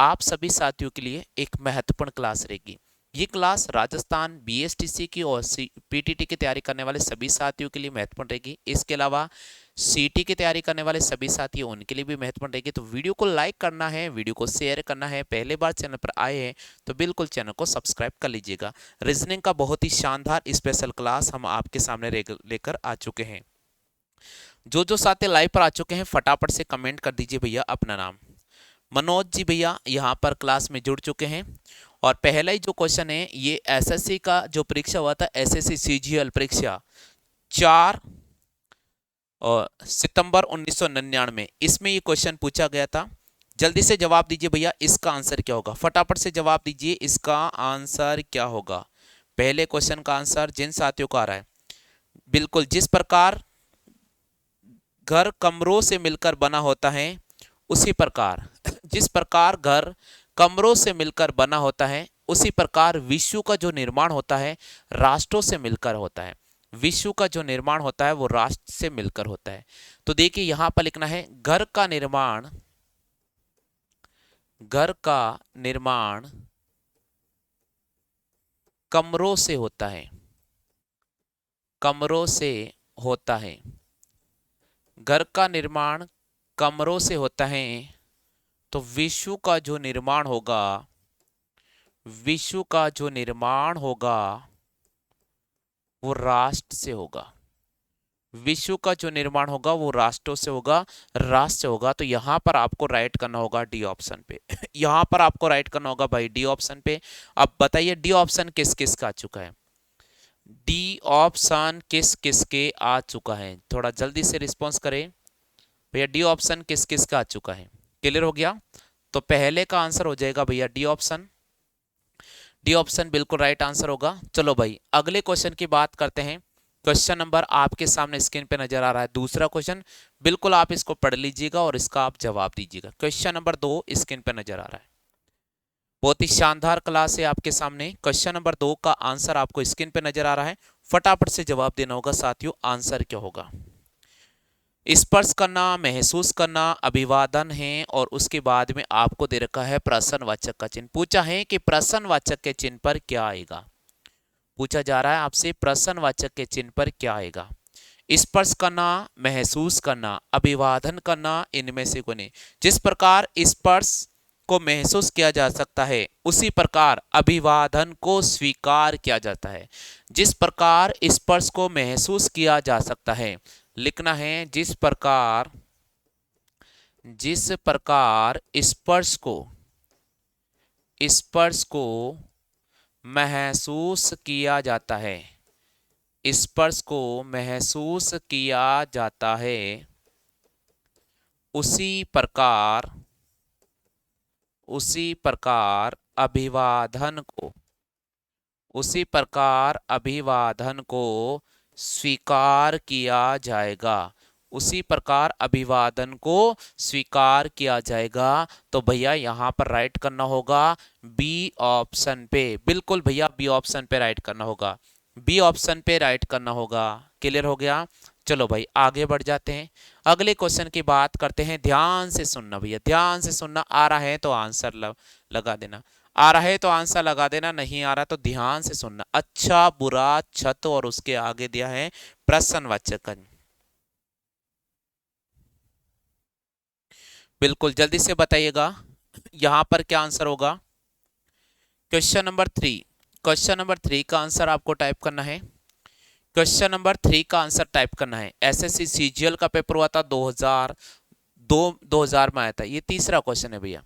आप सभी साथियों के लिए एक महत्वपूर्ण क्लास रहेगी। ये क्लास राजस्थान बीएसटीसी की और पीटीटी की तैयारी करने वाले सभी साथियों के लिए महत्वपूर्ण रहेगी। इसके अलावा सीटी की तैयारी करने वाले सभी साथी उनके लिए भी महत्वपूर्ण रहेगी। तो वीडियो को लाइक करना है, वीडियो को शेयर करना है। पहले बार चैनल पर आए हैं तो बिल्कुल चैनल को सब्सक्राइब कर लीजिएगा। रीजनिंग का बहुत ही शानदार स्पेशल क्लास हम आपके सामने लेकर आ चुके हैं। जो साथी लाइव पर आ चुके हैं फटाफट से कमेंट कर दीजिए भैया अपना नाम। मनोज जी भैया यहाँ पर क्लास में जुड़ चुके हैं। और पहला ही जो क्वेश्चन है ये एसएससी का जो परीक्षा हुआ था, एसएससी सीजीएल परीक्षा 4 सितंबर 1999, इसमें ये क्वेश्चन पूछा गया था। जल्दी से जवाब दीजिए भैया, इसका आंसर क्या होगा? फटाफट से जवाब दीजिए, इसका आंसर क्या होगा? पहले क्वेश्चन का आंसर जिन साथियों को आ रहा है, बिल्कुल जिस प्रकार घर कमरों से मिलकर बना होता है उसी प्रकार जिस प्रकार घर कमरों से मिलकर बना होता है उसी प्रकार विश्व का जो निर्माण होता है राष्ट्रों से मिलकर होता है। विश्व का जो निर्माण होता है वो राष्ट्र से मिलकर होता है। तो देखिए यहां पर लिखना है घर का निर्माण कमरों से होता है, कमरों से होता है। घर का निर्माण कमरों से होता है तो विश्व का जो निर्माण होगा, विश्व का जो निर्माण होगा वो राष्ट्र से होगा। विश्व का जो निर्माण होगा वो राष्ट्रों से होगा, राष्ट्र से होगा। तो यहां पर आपको राइट करना होगा डी ऑप्शन पे यहां पर आपको राइट करना होगा भाई डी ऑप्शन पे। अब बताइए डी ऑप्शन किस किस का आ चुका है? डी ऑप्शन किस किस के आ चुका है? थोड़ा जल्दी से रिस्पॉन्स करें भैया। डी ऑप्शन किस किस का आ चुका है? क्लियर हो गया? तो पहले का आंसर हो जाएगा भैया डी ऑप्शन। डी ऑप्शन बिल्कुल राइट आंसर होगा। चलो भाई अगले क्वेश्चन की बात करते हैं। क्वेश्चन नंबर आपके सामने स्क्रीन पे नजर आ रहा है, दूसरा क्वेश्चन। बिल्कुल आप इसको पढ़ लीजिएगा और इसका आप जवाब दीजिएगा। क्वेश्चन नंबर 2 स्क्रीन पे नजर आ रहा है। बहुत ही शानदार क्लास है आपके सामने। क्वेश्चन नंबर 2 का आंसर आपको स्क्रीन पे नजर आ रहा है, फटाफट से जवाब देना होगा साथियों। आंसर क्या होगा? स्पर्श करना, महसूस करना, अभिवादन है और उसके बाद में आपको दे रखा है प्रश्नवाचक का चिन्ह। पूछा है कि प्रश्नवाचक के चिन्ह पर क्या आएगा? पूछा जा रहा है आपसे प्रश्नवाचक के चिन्ह पर क्या आएगा? स्पर्श करना, महसूस करना, अभिवादन करना, इनमें से कोई नहीं। जिस प्रकार स्पर्श को महसूस किया जा सकता है उसी प्रकार अभिवादन को स्वीकार किया जाता है। जिस प्रकार स्पर्श को महसूस किया जा सकता है, लिखना है जिस प्रकार स्पर्श को महसूस किया जाता है, स्पर्श को महसूस किया जाता है उसी प्रकार अभिवादन को स्वीकार किया जाएगा। उसी प्रकार अभिवादन को स्वीकार किया जाएगा। तो भैया यहां पर राइट करना होगा बी ऑप्शन पे। बिल्कुल भैया बी ऑप्शन पे राइट करना होगा, बी ऑप्शन पे राइट करना होगा। क्लियर हो गया? चलो भाई आगे बढ़ जाते हैं, अगले क्वेश्चन की बात करते हैं। ध्यान से सुनना भैया, ध्यान से सुनना। आ रहा है तो आंसर लगा देना, आ रहा है तो आंसर लगा देना, नहीं आ रहा तो ध्यान से सुनना। अच्छा, बुरा, छत और उसके आगे दिया है प्रश्नवाचक। बिल्कुल जल्दी से बताइएगा यहां पर क्या आंसर होगा। क्वेश्चन नंबर 3, क्वेश्चन नंबर 3 का आंसर आपको टाइप करना है। क्वेश्चन नंबर 3 का आंसर टाइप करना है। एसएससी सीजीएल का पेपर हुआ था 2000 में आया था। ये तीसरा क्वेश्चन है भैया।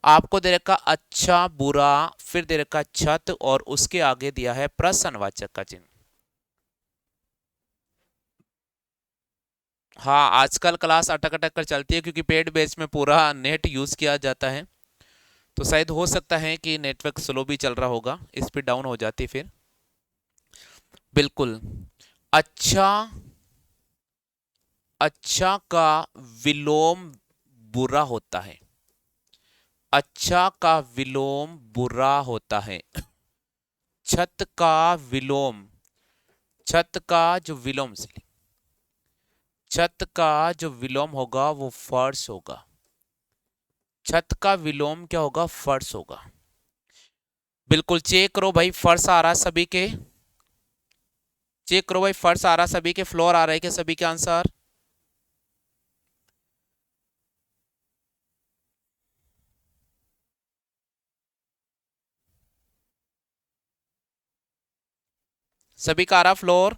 आपको दे रखा अच्छा, बुरा, फिर दे रखा छत और उसके आगे दिया है प्रश्नवाचक का चिन्ह। हाँ आजकल क्लास अटक अटक कर चलती है क्योंकि पेड बैच में पूरा नेट यूज किया जाता है। तो शायद हो सकता है कि नेटवर्क स्लो भी चल रहा होगा, स्पीड डाउन हो जाती फिर। बिल्कुल। अच्छा, अच्छा का विलोम बुरा होता है। अच्छा का विलोम बुरा होता है। छत का विलोम, छत का जो विलोम छत का जो विलोम होगा वो फर्श होगा। छत का विलोम क्या होगा? फर्श होगा। बिल्कुल चेक करो भाई, फर्श आ रहा सभी के, चेक करो भाई, फर्श आ रहा सभी के, फ्लोर आ रहा है क्या सभी के आंसर? सभी का आ रहा फ्लोर?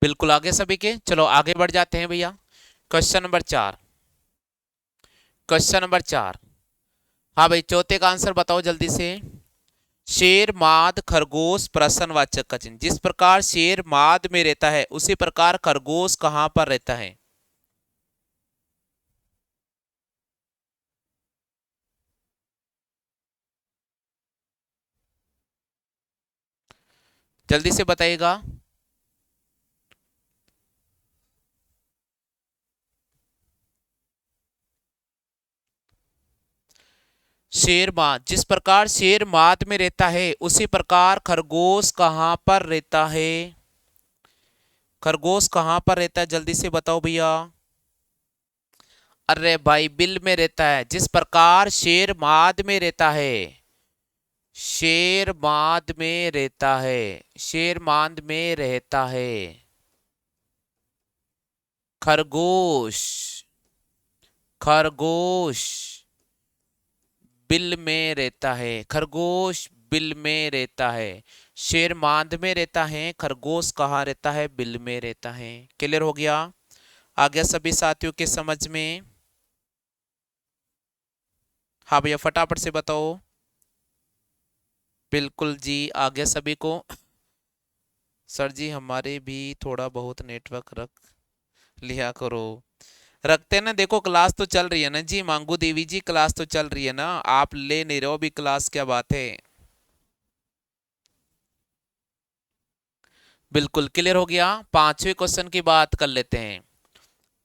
बिल्कुल आगे सभी के, चलो आगे बढ़ जाते हैं भैया। Question number 4, question number 4। हाँ भाई, चौथे का आंसर बताओ जल्दी से। शेर, माद, खरगोश, प्रश्नवाचक का चिन्ह। जिस प्रकार शेर माद में रहता है उसी प्रकार खरगोश कहां पर रहता है? जल्दी से बताइएगा। शेर माद, जिस प्रकार शेर माद में रहता है उसी प्रकार खरगोश कहां पर रहता है? खरगोश कहां पर रहता है, जल्दी से बताओ भैया। अरे भाई, बिल में रहता है। जिस प्रकार शेर माद में रहता है, शेर माद में रहता है, शेर माद में रहता है खरगोश, खरगोश बिल में रहता है, खरगोश बिल में रहता है। शेर मांद में रहता है, खरगोश कहाँ रहता है? बिल में रहता है। क्लियर हो गया? आ गया सभी साथियों के समझ में? हाँ भैया, फटाफट से बताओ। बिल्कुल जी, आ गया सभी को। सर जी, हमारे भी थोड़ा बहुत नेटवर्क रख लिया करो। रखते ना, देखो क्लास तो चल रही है ना जी, मांगू देवी जी, क्लास तो चल रही है ना, आप ले नहीं रहे हो अभी क्लास, क्या बात है? बिल्कुल क्लियर हो गया। पांचवें क्वेश्चन की बात कर लेते हैं।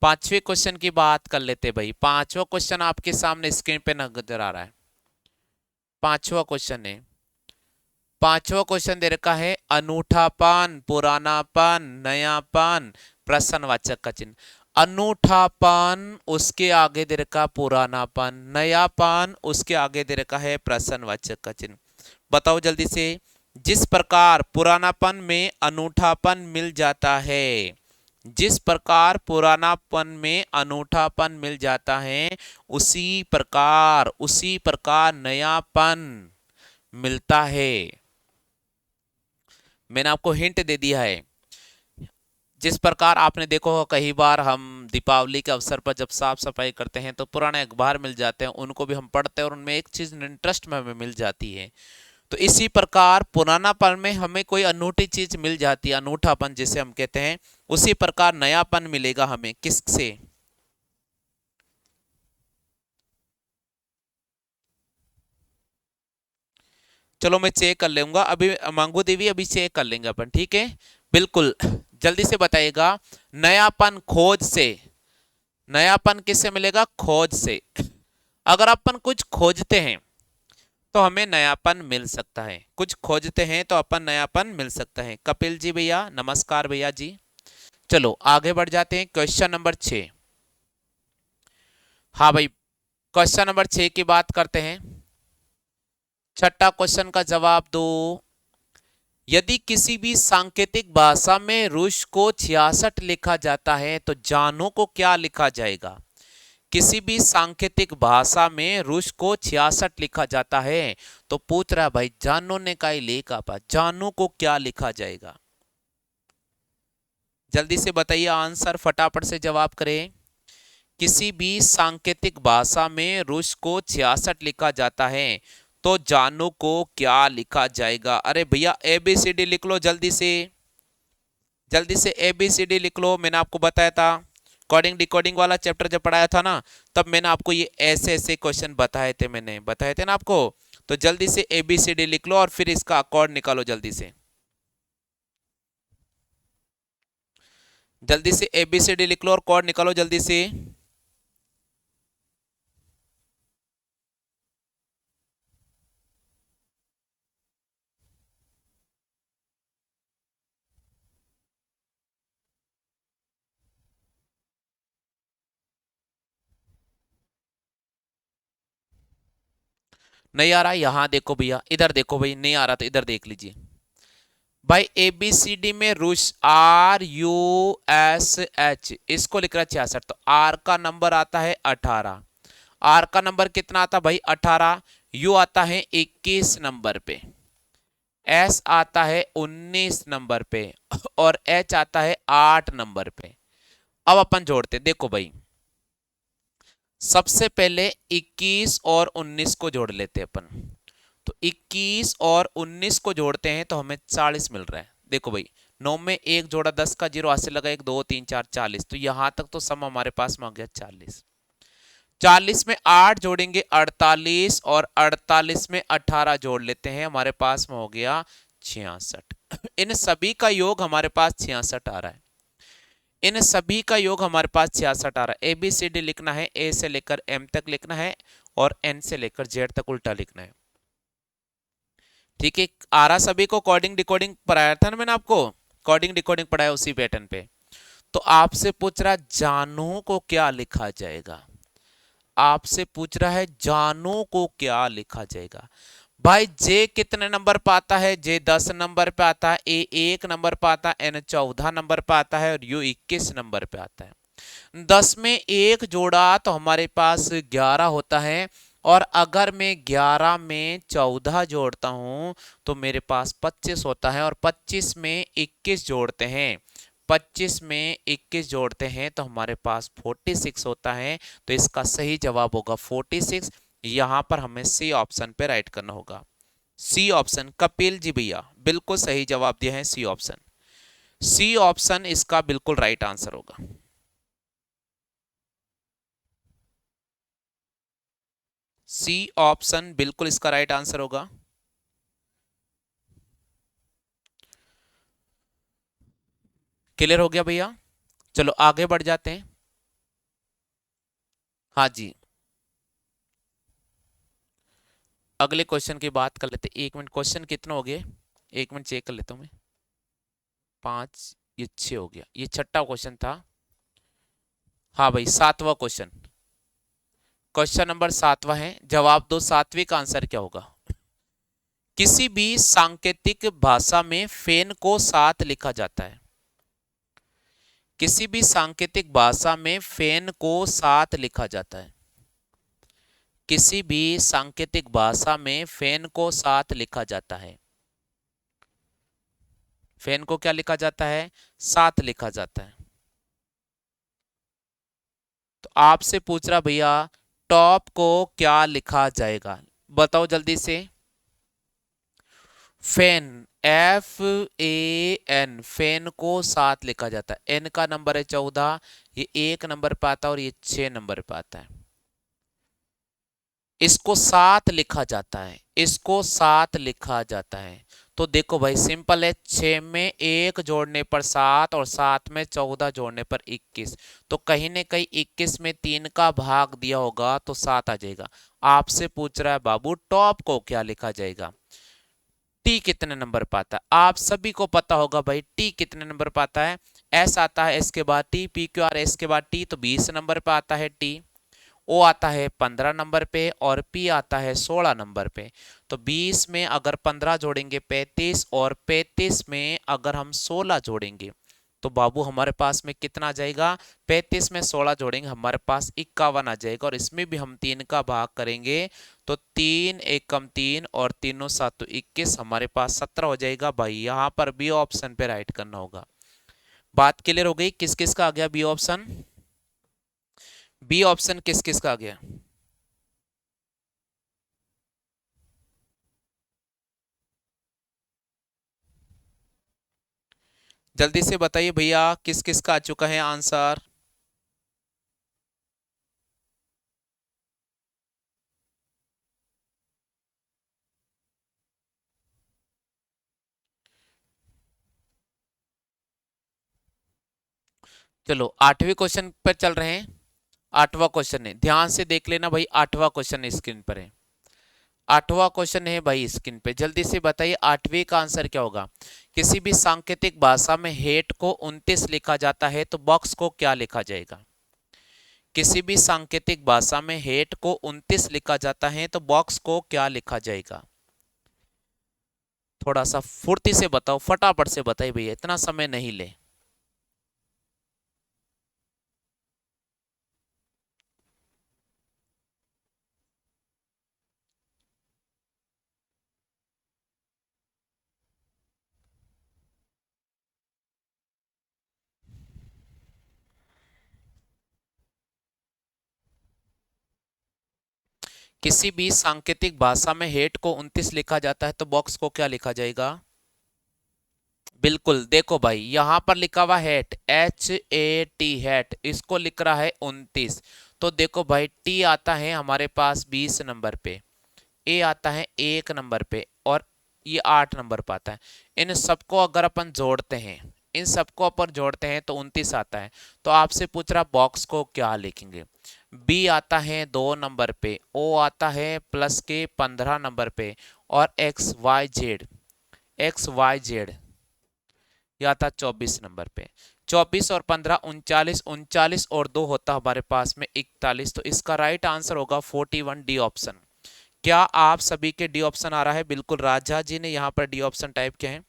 पांचवें क्वेश्चन की बात कर लेते हैं भाई। पांचवा क्वेश्चन आपके सामने स्क्रीन पे नजर आ रहा है। पांचवा क्वेश्चन है, पांचवा क्वेश्चन दे रखा है, अनूठापन, पुरानापन, नयापन, प्रश्नवाचक का चिन्ह। अनूठापन उसके आगे दे रखा पुरानापन, नयापन उसके आगे दे रखा है प्रश्नवाचक का चिन्ह। बताओ जल्दी से। जिस प्रकार पुरानापन में अनूठापन मिल जाता है, जिस प्रकार पुरानापन में अनूठापन मिल जाता है, उसी प्रकार नयापन मिलता है। मैंने आपको हिंट दे दिया है। जिस प्रकार आपने देखो, कई बार हम दीपावली के अवसर पर जब साफ सफाई करते हैं तो पुराने अखबार मिल जाते हैं, उनको भी हम पढ़ते हैं और उनमें एक चीज इंटरेस्ट में हमें मिल जाती है। तो इसी प्रकार पुरानापन में हमें कोई अनूठी चीज मिल जाती है, अनूठापन जिसे हम कहते हैं, उसी प्रकार नयापन मिलेगा हमें किससे? चलो मैं चेक कर लूंगा अभी, मांगू देवी अभी चेक कर लेंगे अपन, ठीक है? बिल्कुल, जल्दी से बताइएगा। नयापन खोज से, नयापन किससे मिलेगा? खोज से। अगर अपन कुछ खोजते हैं तो हमें नयापन मिल सकता है, कुछ खोजते हैं तो अपन नयापन मिल सकता है। कपिल जी भैया नमस्कार भैया जी। चलो आगे बढ़ जाते हैं, क्वेश्चन नंबर 6। हाँ भाई, क्वेश्चन नंबर 6 की बात करते हैं। छठा क्वेश्चन का जवाब दो। यदि किसी भी सांकेतिक भाषा में रुश को 66 लिखा जाता है तो जानू को क्या लिखा जाएगा? किसी भी सांकेतिक भाषा में रुश को 66 लिखा जाता है तो पूछ रहा भाई जानू ने का लेखा पा, जानू को क्या लिखा जाएगा? जल्दी से बताइए, आंसर फटाफट से जवाब करें। किसी भी सांकेतिक भाषा में रुश को 66 लिखा जाता है तो जानू को क्या लिखा जाएगा? अरे भैया ABCD लिख लो जल्दी से, जल्दी से ABCD लिख लो, मैंने आपको बताया था। कोडिंग डिकोडिंग वाला चैप्टर जब पढ़ाया था ना, तब मैंने आपको ये ऐसे ऐसे क्वेश्चन बताए थे ना आपको। तो जल्दी से ABCD लिख लो और फिर इसका अकॉर्ड निकालो जल्दी से। जल्दी से ABCD लिख लो और कॉर्ड निकालो जल्दी से। नहीं आ रहा, यहां देखो भैया, इधर देखो भाई, नहीं आ रहा तो इधर देख लीजिए भाई। ABCD में रुश RUSH इसको लिख रहा है 66, तो R का नंबर आता है 18। R का नंबर कितना आता है भाई 18। U आता है 21 नंबर पे, S आता है 19 नंबर पे और H आता है 8 नंबर पे। अब अपन जोड़ते, देखो भाई, सबसे पहले 21 और 19 को जोड़ लेते हैं अपन। तो 21 और 19 को जोड़ते हैं तो हमें 40 मिल रहा है। देखो भाई, 9 में एक जोड़ा 10 का जीरो, हाथ से लगा 1 2 3 4 40, तो यहां तक तो सम हमारे पास में आ गया 40। 40 में 8 जोड़ेंगे 48, और 48 में 18 जोड़ लेते हैं, हमारे पास में हो गया 66। इन सभी का योग हमारे पास 66 आ रहा है। इन सभी का योग हमारे पास 66 आ रहा है। ABCD लिखना है, A से लेकर M तक लिखना है और N से लेकर Z तक उल्टा लिखना है। ठीक है, आ रहा सभी को? कोडिंग डिकोडिंग पढ़ाया था ना मैंने आपको, कोडिंग डिकोडिंग पढ़ाया उसी पैटर्न पे। तो आपसे पूछ रहा जानू को क्या लिखा जाएगा, आपसे पूछ रहा है जानू को क्या लिखा जाएगा। भाई जे कितने नंबर पे आता है? जे 10 नंबर पे आता है, ए 1 नंबर पे आता है, एन 14 नंबर पे आता है और यू 21 नंबर पे आता है। 10 में एक जोड़ा तो हमारे पास 11 होता है, और अगर मैं 11 में 14 जोड़ता हूं तो मेरे पास 25 होता है, और 25 में 21 जोड़ते हैं, 25 में 21 जोड़ते हैं तो हमारे पास 46 होता है। तो इसका सही जवाब होगा 46। यहां पर हमें सी ऑप्शन पे राइट करना होगा। सी ऑप्शन, कपिल जी भैया बिल्कुल सही जवाब दिया है, सी ऑप्शन। सी ऑप्शन इसका बिल्कुल राइट आंसर होगा। सी ऑप्शन बिल्कुल इसका राइट आंसर होगा। क्लियर हो गया भैया? चलो आगे बढ़ जाते हैं। हाँ जी, अगले क्वेश्चन की बात कर लेते हैं। 1 मिनट, क्वेश्चन कितने हो गए? 1 मिनट चेक कर लेता हूँ मैं। 5, ये 6 हो गया, ये छठा क्वेश्चन था। हाँ भाई, 7वां क्वेश्चन, क्वेश्चन नंबर 7वां है। जवाब दो, सात्विक आंसर क्या होगा? किसी भी सांकेतिक भाषा में फेन को साथ लिखा जाता है। किसी भी सांकेतिक भाषा में फेन को साथ लिखा जाता है। किसी भी सांकेतिक भाषा में फेन को साथ लिखा जाता है। फेन को क्या लिखा जाता है? साथ लिखा जाता है। तो आपसे पूछ रहा भैया टॉप को क्या लिखा जाएगा, बताओ जल्दी से। फेन, FAN, फेन को साथ लिखा जाता है। एन का नंबर है 14, ये 1 नंबर पे आता है और ये 6 नंबर पे आता है। इसको साथ लिखा जाता है, इसको साथ लिखा जाता है। तो देखो भाई सिंपल है, 6 में 1 जोड़ने पर 7 और 7 में 14 जोड़ने पर 21। तो कहीं ना कहीं 21 में 3 का भाग दिया होगा तो 7 आ जाएगा। आपसे पूछ रहा है बाबू टॉप को क्या लिखा जाएगा, टी कितने नंबर पर आता है? आप सभी को पता होगा भाई टी कितने नंबर पर आता है। एस आता है, एस के बाद टी, PQR, एस के बाद टी, तो 20 नंबर पर आता है टी। ओ आता है 15 नंबर पे और पी आता है 16 नंबर पे। तो 20 में अगर 15 जोड़ेंगे 35, और 35 में अगर हम 16 जोड़ेंगे तो बाबू हमारे पास में कितना आ जाएगा? 35 में 16 जोड़ेंगे हमारे पास 51 आ जाएगा, और इसमें भी हम 3 का भाग करेंगे तो 3 एकम 3 और तीनों 7 तो 21, हमारे पास 17 हो जाएगा। भाई यहां पर बी ऑप्शन पे राइट करना होगा। बात क्लियर हो गई? किस किस का आ गया बी ऑप्शन? बी ऑप्शन किस किस का आ गया? जल्दी से बताइए भैया किस किस का आ चुका है आंसर। चलो 8वें क्वेश्चन पर चल रहे हैं। 8वां क्वेश्चन है, ध्यान से देख लेना भाई। 8वां क्वेश्चन स्क्रीन पर है। 8वां क्वेश्चन है भाई स्क्रीन पे, जल्दी से बताइए 8वें का आंसर क्या होगा। किसी भी सांकेतिक भाषा में हेट को 29 लिखा जाता है तो बॉक्स को क्या लिखा जाएगा। किसी भी सांकेतिक भाषा में हेट को 29 लिखा जाता है तो बॉक्स को क्या लिखा जाएगा। थोड़ा सा फुर्ती से बताओ, फटाफट से बताइए भैया, इतना समय नहीं ले। किसी भी सांकेतिक भाषा में हेट को 29 लिखा जाता है तो बॉक्स को क्या लिखा जाएगा। बिल्कुल, देखो भाई यहां पर लिखा हुआ हैट, HAT हैट, इसको लिख रहा है 29। तो देखो भाई टी आता है हमारे पास 20 नंबर पे, ए आता है 1 नंबर पे, और ये 8 नंबर पे आता है। इन सबको अगर अपन जोड़ते हैं, इन सबको अपन जोड़ते हैं तो 29 आता है। तो आपसे पूछ रहा बॉक्स को क्या लिखेंगे। बी आता है 2 नंबर पे, ओ आता है प्लस के 15 नंबर पे, और एक्स वाई जेड यह आता 24 नंबर पे। 24 और 15 39, 39 और 2 होता हमारे पास में 41। तो इसका राइट आंसर होगा 41 डी ऑप्शन। क्या आप सभी के डी ऑप्शन आ रहा है। बिल्कुल, राजा जी ने यहाँ पर डी ऑप्शन टाइप किया है।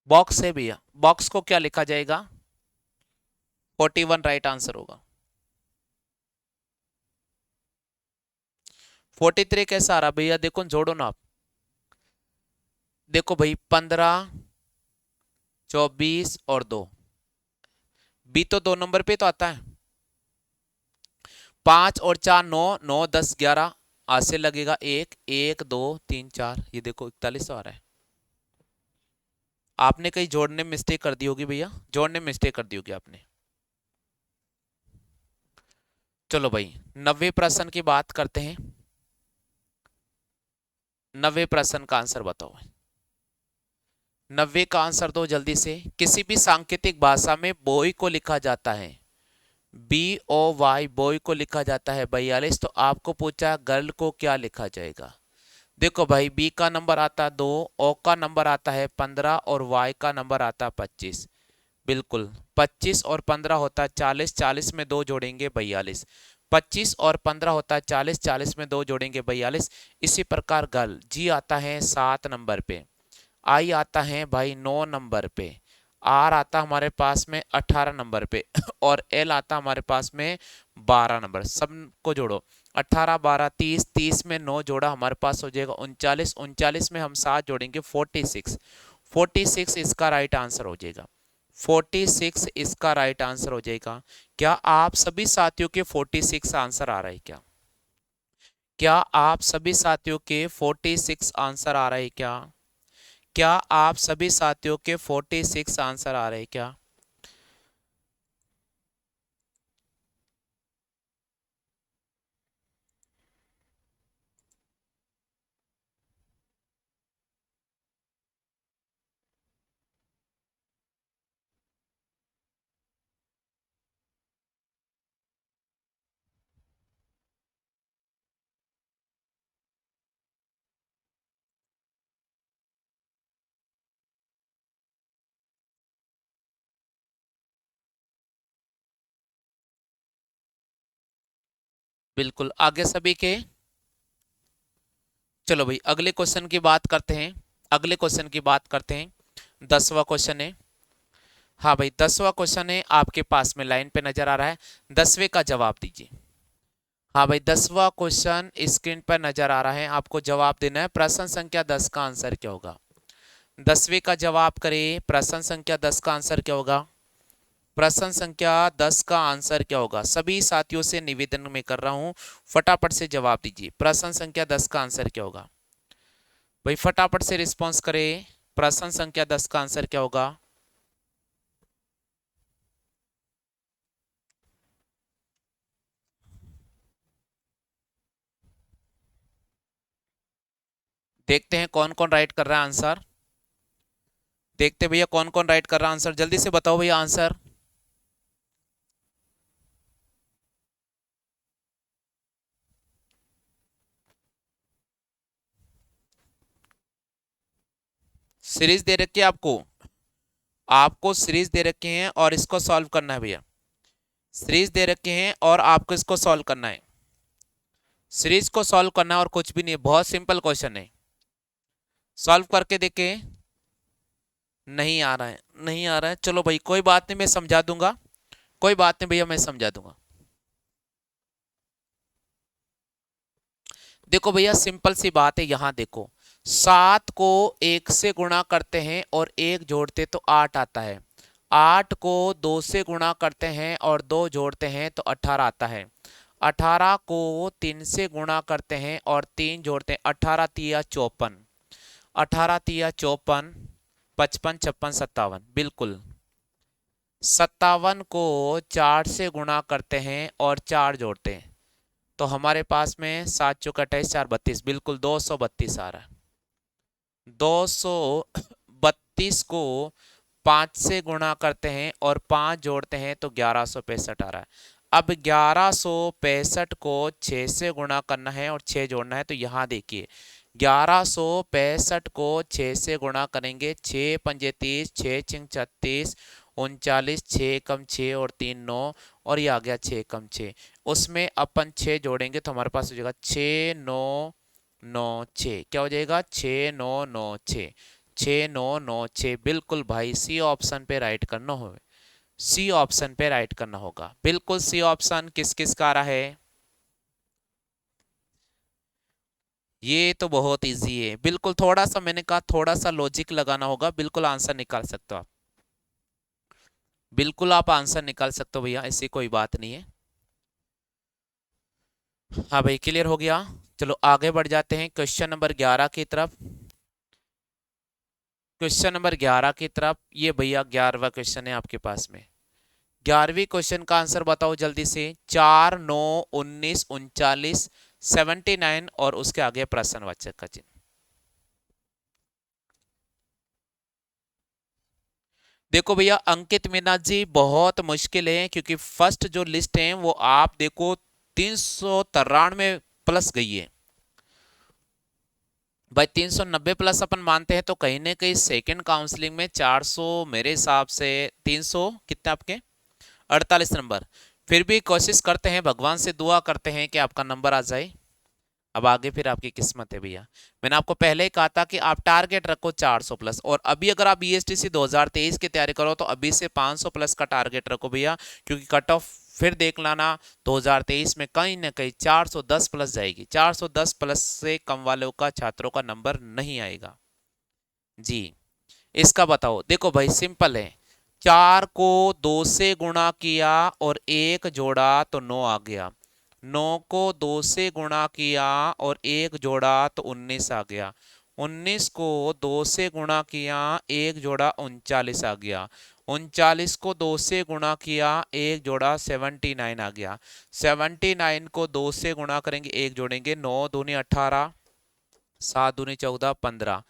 बॉक्स है भैया, बॉक्स को क्या लिखा जाएगा। 41 राइट आंसर होगा। 43 कैसा आ रहा भैया, देखो जोड़ो ना आप। देखो भाई 15, 24 और 2, बी तो 2 नंबर पे तो आता है। 5 और 4 9, 9 10 11, आज से लगेगा 1 1 2 3 4, ये देखो 41 तो आ रहा है। आपने कहीं जोड़ने में मिस्टेक कर दी होगी भैया, जोड़ने में मिस्टेक कर दी होगी आपने। चलो भाई 90 प्रश्न की बात करते हैं। 90 प्रश्न का आंसर बताओ। 90 का आंसर दो जल्दी से। किसी भी सांकेतिक भाषा में बॉय को लिखा जाता है, BOY बॉय को लिखा जाता है 42। तो आपको पूछा गर्ल को क्या लिखा जाएगा। देखो भाई बी का नंबर आता है 2, ओ का नंबर आता है 15, और वाई का नंबर आता है 25। बिल्कुल, 25 और 15 होता है 40, 40 में 2 जोड़ेंगे 42। 25 और 15 होता है 40, 40 में 2 जोड़ेंगे 42। इसी प्रकार गर्ल, जी आता है 7 नंबर पे, आई आता है भाई 9 नंबर पे, आर आता हमारे पास में 18 नंबर पे और एल आता हमारे पास में 12 नंबर। सबको जोड़ो, 18 12 30, 30 में 9 जोड़ा हमारे पास हो जाएगा 39, 39 में हम 7 जोड़ेंगे 46। 46 इसका राइट आंसर हो जाएगा। 46 इसका राइट आंसर हो जाएगा। क्या आप सभी साथियों के 46 आंसर आ रहा है क्या। क्या आप सभी साथियों के 46 आंसर आ रहा है क्या। क्या आप सभी साथियों के 46 आंसर आ रहे हैं क्या। बिल्कुल, आगे सभी के। चलो भाई अगले क्वेश्चन की बात करते हैं। अगले क्वेश्चन की बात करते हैं। 10वां क्वेश्चन है। हाँ भाई 10वां क्वेश्चन है, आपके पास में लाइन पे नजर आ रहा है। 10वें का जवाब दीजिए। हाँ भाई 10वां क्वेश्चन स्क्रीन पर नजर आ रहा है, आपको जवाब देना है। प्रश्न संख्या 10 का आंसर क्या होगा। 10वें का जवाब करें। प्रश्न संख्या 10 का आंसर क्या होगा। प्रश्न संख्या 10 का आंसर क्या होगा। सभी साथियों से निवेदन में कर रहा हूं, फटाफट से जवाब दीजिए। प्रश्न संख्या 10 का आंसर क्या होगा। भाई फटाफट से रिस्पॉन्स करें। प्रश्न संख्या 10 का आंसर क्या होगा। देखते हैं कौन कौन राइट कर रहा है आंसर। देखते हैं भैया कौन कौन राइट कर रहा है आंसर, जल्दी से बताओ भैया आंसर। सीरीज दे रखी है आपको, आपको सीरीज दे रखे हैं और इसको सॉल्व करना है भैया। सीरीज दे रखे हैं और आपको इसको सॉल्व करना है। सीरीज को सॉल्व करना है और कुछ भी नहीं है, बहुत सिंपल क्वेश्चन है। सॉल्व करके देखे। नहीं आ रहा है, नहीं आ रहा है, चलो भाई कोई बात नहीं, मैं समझा दूंगा। कोई बात नहीं भैया, मैं समझा दूंगा। देखो भैया सिंपल सी बात है, यहां देखो 7 को 1 से गुणा करते हैं और 1 जोड़ते तो 8 आता है। 8 को 2 से गुणा करते हैं और 2 जोड़ते हैं तो 18 आता है। 18 को 3 से गुणा करते हैं और 3 जोड़ते हैं, 18 तिया 54, 18 तिया 54, 55 56 57, बिल्कुल। 57 को 4 से गुणा करते हैं और 4 जोड़ते हैं तो हमारे पास में 7 चौक 28 4 32, बिल्कुल 232 आ रहा है। 232 को 5 से गुणा करते हैं और 5 जोड़ते हैं तो 1165 आ रहा है। अब 1165 को 6 से गुणा करना है और 6 जोड़ना है तो यहां देखिए 1165 को 6 से गुणा करेंगे, 6 पंजे 30, 6 छिंग 36, 39, 6 कम 6 और 3 9, और ये आ गया 6 कम 6। उसमें अपन 6 जोड़ेंगे तो हमारे पास हो जाएगा 6 9 9 6, क्या हो जाएगा 6 9 9 6, 6 9 9 6, बिल्कुल भाई सी ऑप्शन पे राइट करना होगा। सी ऑप्शन पे राइट करना होगा, बिल्कुल सी ऑप्शन किस किस का आ रहा है। ये तो बहुत इजी है, बिल्कुल थोड़ा सा मैंने कहा थोड़ा सा लॉजिक लगाना होगा, बिल्कुल आंसर निकाल सकते हो आप। बिल्कुल आप आंसर निकाल सकते हो भैया, ऐसी कोई बात नहीं है। हाँ भाई क्लियर हो गया। चलो आगे बढ़ जाते हैं क्वेश्चन नंबर 11 की तरफ। क्वेश्चन नंबर 11 की तरफ, ये भैया 11वां क्वेश्चन है आपके पास में। 11वीं क्वेश्चन का आंसर बताओ जल्दी से। 4 9 19 39 79 और उसके आगे प्रश्नवाचक का चिन्ह। देखो भैया अंकित मीना जी बहुत मुश्किल है, क्योंकि फर्स्ट जो लिस्ट है वो आप देखो 393 प्लस गई है भाई। 390 प्लस अपन मानते हैं तो कहीं ना कहीं सेकंड काउंसलिंग में 400 मेरे हिसाब से 300 कितने आपके 48 नंबर। फिर भी कोशिश करते हैं, भगवान से दुआ करते हैं कि आपका नंबर आ जाए। अब आगे फिर आपकी किस्मत है भैया। मैंने आपको पहले ही कहा था कि आप टारगेट रखो 400 प्लस, और अभी अगर आप बीएसटीसी 2023 की तैयारी करो तो अभी से 500 प्लस का टारगेट रखो भैया, क्योंकि कट ऑफ फिर देख लाना 2023 में कहीं ना कहीं 410 प्लस जाएगी। 410 प्लस से कम वालों का छात्रों का नंबर नहीं आएगा जी। इसका बताओ, देखो भाई सिंपल है। 4 को 2 से गुणा किया और 1 जोड़ा तो 9 आ गया। 9 को 2 से गुणा किया और 1 जोड़ा तो 19 आ गया। 19 को 2 से गुणा किया 1 जोड़ा 39 आ गया। 39 को 2 से गुणा किया 1 जोड़ा 79 आ गया। 79 को 2 से गुणा करेंगे 1 जोड़ेंगे, 9 दूनी 18, 7 दूनी 14 15,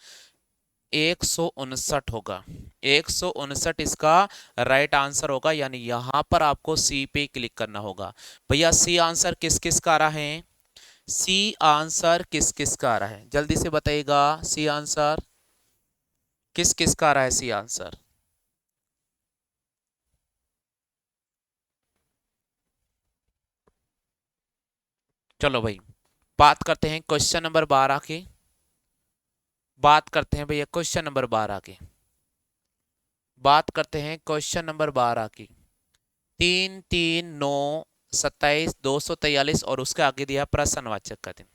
159 होगा। 159 इसका राइट आंसर होगा, यानी यहां पर आपको सी पे क्लिक करना होगा। भैया सी आंसर किस किस का आ रहा है? सी आंसर किस किस का आ रहा है जल्दी से बताइएगा। सी आंसर किस किस का आ रहा है? सी आंसर चलो भाई बात करते हैं क्वेश्चन नंबर 12 की। बात करते हैं भैया क्वेश्चन नंबर 12 की। बात करते हैं क्वेश्चन नंबर 12 की। 3 3 9 27 243 और उसके आगे दिया प्रश्नवाचक का दिन।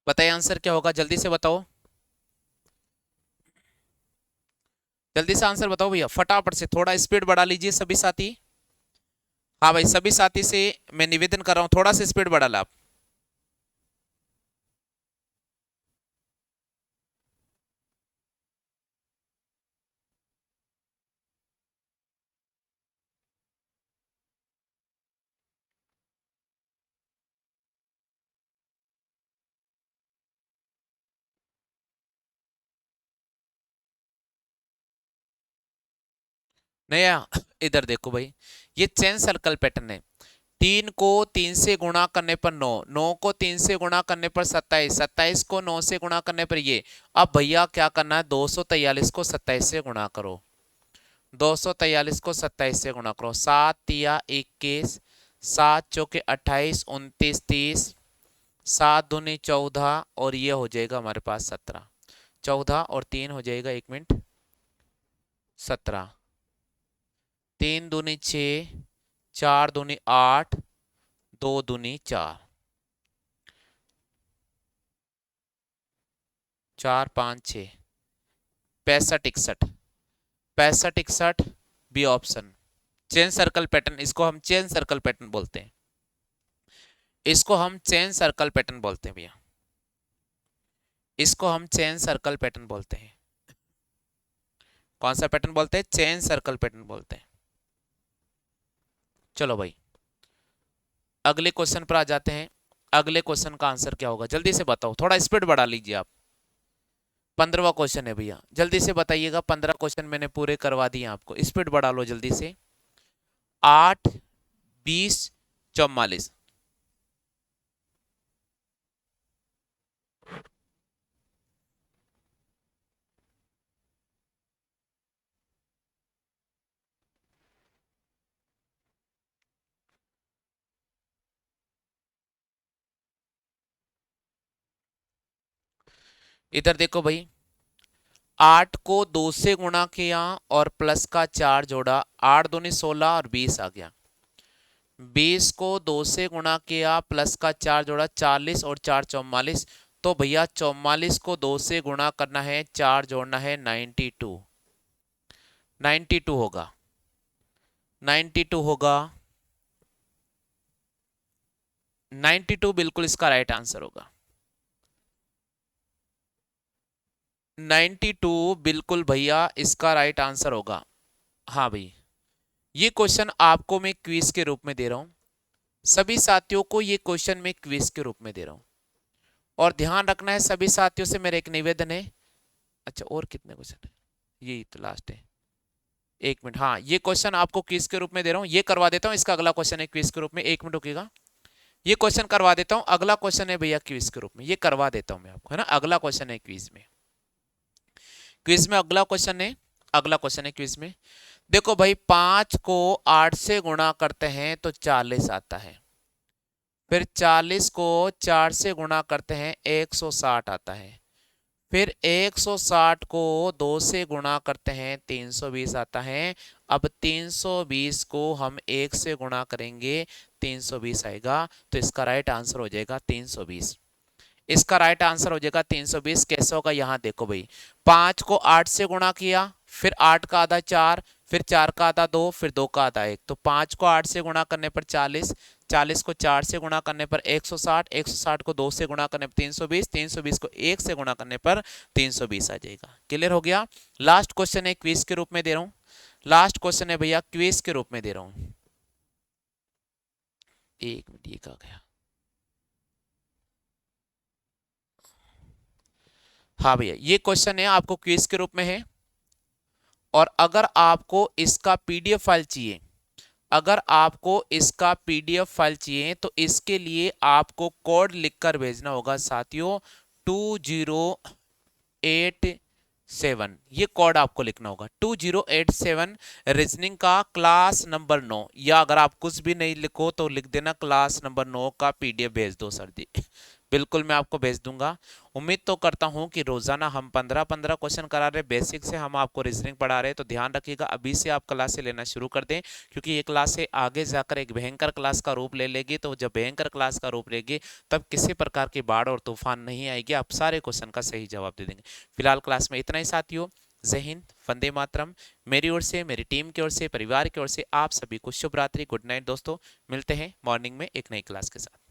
बताइए आंसर क्या होगा, जल्दी से बताओ। जल्दी से आंसर बताओ भैया, फटाफट से, थोड़ा स्पीड बढ़ा लीजिए सभी साथी। हाँ भाई, सभी साथी से मैं निवेदन कर रहा हूँ, थोड़ा सा स्पीड बढ़ा ला आप। नया इधर देखो भाई, ये चेन सर्कल पैटर्न है। 3 को 3 से गुणा करने पर 9, 9 को 3 से गुणा करने पर 27, 27 को 9 से गुणा करने पर ये। अब भैया क्या करना है, 243 को 27 से गुणा करो। 243 को 27 से गुणा करो। 7 या 21, 7 चौके 28, 29, 30, 7 दूनी 14 और ये हो जाएगा हमारे पास 17। 14 और 3 हो जाएगा, 1 मिनट, 17। 3 दूनी 6, 4 दूनी 8, 2 दूनी 4, 4 5 6, 65 61, 65 61 B option. Chain circle pattern, इसको हम चेन सर्कल पैटर्न बोलते हैं। इसको हम चेन सर्कल पैटर्न बोलते हैं भैया। इसको हम चेन सर्कल पैटर्न बोलते हैं। कौन सा पैटर्न बोलते हैं? चेन सर्कल पैटर्न बोलते हैं। चलो भाई, अगले क्वेश्चन पर आ जाते हैं। अगले क्वेश्चन का आंसर क्या होगा, जल्दी से बताओ, थोड़ा स्पीड बढ़ा लीजिए आप। 15वां क्वेश्चन है भैया, जल्दी से बताइएगा। 15 क्वेश्चन मैंने पूरे करवा दिए आपको, स्पीड बढ़ा लो जल्दी से। 8 20 44। इधर देखो भाई, 8 को 2 से गुणा किया और प्लस का 4 जोड़ा, 8 दूनी 16 और 20 आ गया। 20 को 2 से गुणा किया, प्लस का 4 जोड़ा, 40 और 4 44। तो भैया 44 को 2 से गुणा करना है, 4 जोड़ना है, 92। 92 होगा, 92 होगा, 92 बिल्कुल इसका राइट आंसर होगा। 92 बिल्कुल भैया इसका राइट आंसर होगा। हाँ भाई, ये क्वेश्चन आपको मैं क्विज के रूप में दे रहा हूं। सभी साथियों को ये क्वेश्चन मैं क्विज के रूप में दे रहा हूं, और ध्यान रखना है सभी साथियों से मेरा एक निवेदन है। अच्छा, और कितने क्वेश्चन है? यही तो लास्ट है, 1 मिनट। हाँ, ये क्वेश्चन आपको क्विज के रूप में दे रहा हूँ, ये करवा देता हूँ। इसका अगला क्वेश्चन है क्विज के रूप में, 1 मिनट रुकिएगा। ये क्वेश्चन करवा देता हूँ, अगला क्वेश्चन है भैया क्विज के रूप में, ये करवा देता हूँ मैं आपको, है ना। अगला क्वेश्चन है क्विज में, क्विज में अगला क्वेश्चन है, अगला क्वेश्चन है क्विज में। देखो भाई, 5 को 8 से गुणा करते हैं तो 40 आता है। फिर 40 को 4 से गुणा करते हैं, 160 आता है। फिर 160 को 2 से गुणा करते हैं, 320 आता है। अब 320 को हम 1 से गुणा करेंगे, 320 आएगा। तो इसका राइट आंसर हो जाएगा 320। इसका राइट आंसर हो जाएगा 320। कैसे होगा, यहां देखो भाई, 5 को 8 से गुणा किया, फिर 8 का आधा 4, फिर 4 का आधा 2, फिर 2 का आधा 1। तो 5 को 8 से गुणा करने पर 40, 40 को 4 से गुणा करने पर 160, 160 को 2 से गुणा करने पर 320, 320 को 1 से गुणा करने पर 320 आ जाएगा। क्लियर हो गया। लास्ट क्वेश्चन है, क्विज के रूप में दे रहा हूं। लास्ट क्वेश्चन है भैया, क्विज के रूप में दे रहा हूं। 1 मिनट, ये कहा गया। हाँ भैया, ये क्वेश्चन है आपको क्विज के रूप में है, और अगर आपको इसका पीडीएफ फाइल चाहिए, अगर आपको इसका पीडीएफ फाइल चाहिए तो इसके लिए आपको कोड लिखकर भेजना होगा साथियों, 2087। ये कोड आपको लिखना होगा 2087, रीजनिंग का क्लास नंबर 9, या अगर आप कुछ भी नहीं लिखो तो लिख देना क्लास नंबर 9 का पीडीएफ भेज दो सर जी। बिल्कुल मैं आपको भेज दूंगा। उम्मीद तो करता हूं कि रोजाना हम 15-15 क्वेश्चन करा रहे, बेसिक से हम आपको रीजनिंग पढ़ा रहे हैं। तो ध्यान रखिएगा, अभी से आप क्लास से लेना शुरू कर दें, क्योंकि ये क्लास से आगे जाकर एक भयंकर क्लास का रूप ले लेगी। तो जब भयंकर क्लास का रूप लेगी, तब किसी प्रकार की बाढ़ और तूफान नहीं आएगी, आप सारे क्वेश्चन का सही जवाब दे देंगे। फिलहाल क्लास में इतना ही साथियों, जय हिंद, वंदे मातरम। मेरी ओर से, मेरी टीम की ओर से, परिवार की ओर से आप सभी को शुभ रात्रि, गुड नाइट दोस्तों। मिलते हैं मॉर्निंग में एक नई क्लास के साथ।